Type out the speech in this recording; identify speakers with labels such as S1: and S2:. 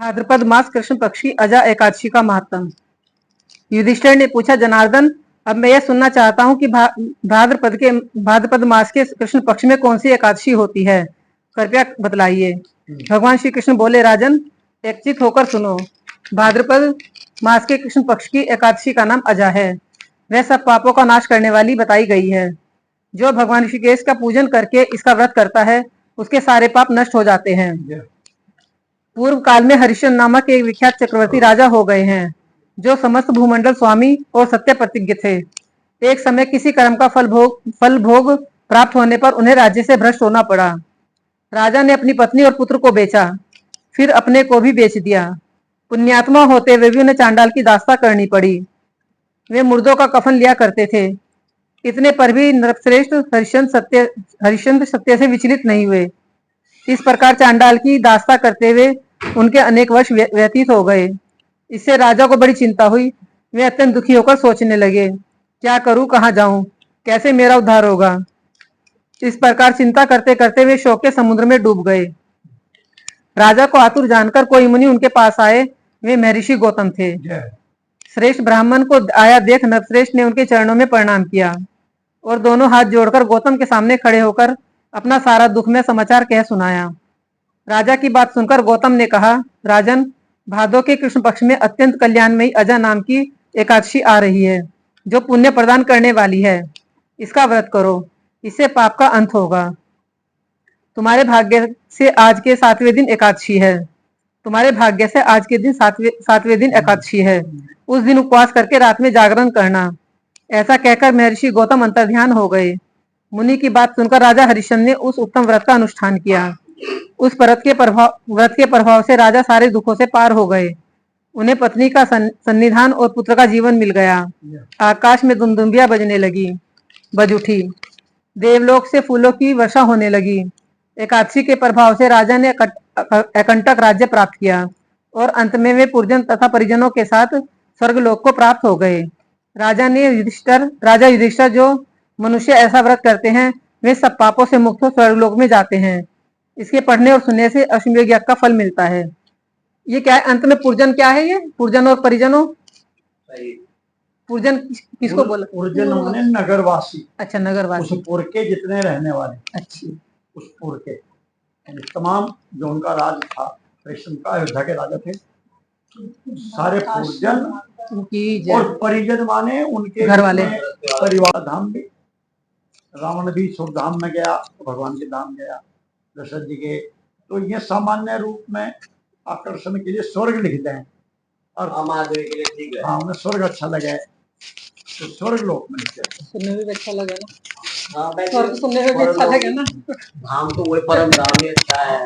S1: भाद्रपद मास कृष्ण पक्ष की अजा एकादशी का महात्म। युधिष्ठिर ने पूछा, जनार्दन, अब मैं यह सुनना चाहता हूँ कि भाद्रपद मास के कृष्ण पक्ष में कौन सी एकादशी होती है, कृपया बतलाइए। भगवान श्री कृष्ण बोले, राजन, एकचित होकर सुनो। भाद्रपद मास के कृष्ण पक्ष की एकादशी का नाम अजा है। वह सब पापों का नाश करने वाली बताई गई है। जो भगवान ऋषिकेश का पूजन करके इसका व्रत करता है, उसके सारे पाप नष्ट हो जाते हैं। पूर्व काल में हरिश्चंद्र नामक एक विख्यात चक्रवर्ती राजा हो गए हैं, जो समस्त भूमंडल स्वामी और सत्य प्रतिज्ञ थे। एक समय किसी कर्म का फल भोग प्राप्त होने पर उन्हें राज्य से भ्रष्ट होना पड़ा। राजा ने अपनी पत्नी और पुत्र को बेचा, फिर अपने को भी बेच दिया। पुण्यात्मा होते हुए भी उन्हें चांडाल की दास्ता करनी पड़ी। वे मुर्दों का कफन लिया करते थे। इतने पर भी नृपश्रेष्ठ हरिश्चंद्र सत्य से विचलित नहीं हुए। इस प्रकार चांडाल की दास्ता करते हुए उनके अनेक वर्ष व्यतीत हो गए। इससे राजा को बड़ी चिंता हुई। वे अत्यंत दुखी होकर सोचने लगे, क्या करूं, कहां जाऊं, कैसे मेरा उद्धार होगा। इस प्रकार चिंता करते करते वे शोक के समुद्र में डूब गए। राजा को आतुर जानकर कोई मुनि उनके पास आए। वे महर्षि गौतम थे। श्रेष्ठ ब्राह्मण को आया देख नरश्रेष्ठ ने उनके चरणों में प्रणाम किया और दोनों हाथ जोड़कर गौतम के सामने खड़े होकर अपना सारा दुखमय समाचार कह सुनाया। राजा की बात सुनकर गौतम ने कहा, राजन, भादो के कृष्ण पक्ष में अत्यंत कल्याणमयी अजा नाम की एकादशी आ रही है, जो पुण्य प्रदान करने वाली है। इसका व्रत करो, इससे पाप का अंत होगा। तुम्हारे भाग्य से आज के सातवें दिन एकादशी है। तुम्हारे भाग्य से आज के दिन सातवें दिन एकादशी है। उस दिन उपवास करके रात में जागरण करना। ऐसा कहकर महर्षि गौतम अंतर्ध्यान हो गए। मुनि की बात सुनकर राजा हरिश्चंद्र ने उस उत्तम व्रत का अनुष्ठान किया। उस व्रत के प्रभाव से राजा सारे दुखों से पार हो गए। उन्हें पत्नी का सन्निधान और पुत्र का जीवन मिल गया। आकाश में दुमदुम्बियां बज उठी। देवलोक से फूलों की वर्षा होने लगी। एकादशी के प्रभाव से राजा ने अकंटक राज्य प्राप्त किया और अंत में वे पुरजन तथा परिजनों के साथ स्वर्गलोक को प्राप्त हो गए। राजा युधिष्ठिर, जो मनुष्य ऐसा व्रत करते हैं, वे सब पापों से मुक्त हो स्वर्गलोक में जाते हैं। इसके पढ़ने और सुनने से अश्वमेध यज्ञ का फल मिलता है। ये क्या है अंत में पुरजन, क्या है ये पुरजन और परिजनों? पुरजन किसको बोला?
S2: पुरजन माने नगरवासी।
S1: अच्छा, नगरवासी,
S2: उस पुर के जितने रहने वाले।
S1: अच्छी,
S2: उस पुर के तमाम जो उनका राज था, कृष्ण का अयोध्या के राजा थे, सारे पुरजन और परिजन माने उनके
S1: घर वाले,
S2: परिवार। धाम भी रावण भी शुभ धाम में गया, भगवान के धाम गया, दशरथ जी के। तो ये सामान्य रूप में आकर्षण के लिए स्वर्ग लिखते हैं और आम आदमी के लिए ठीक है। हाँ, उन्हें स्वर्ग अच्छा लगे तो स्वर्ग लोक में लिखते हैं।
S1: सुनने में भी अच्छा लगा ना। स्वर्ग सुनने में भी अच्छा लगा ना।
S2: धाम तो वही परम धाम ही अच्छा है।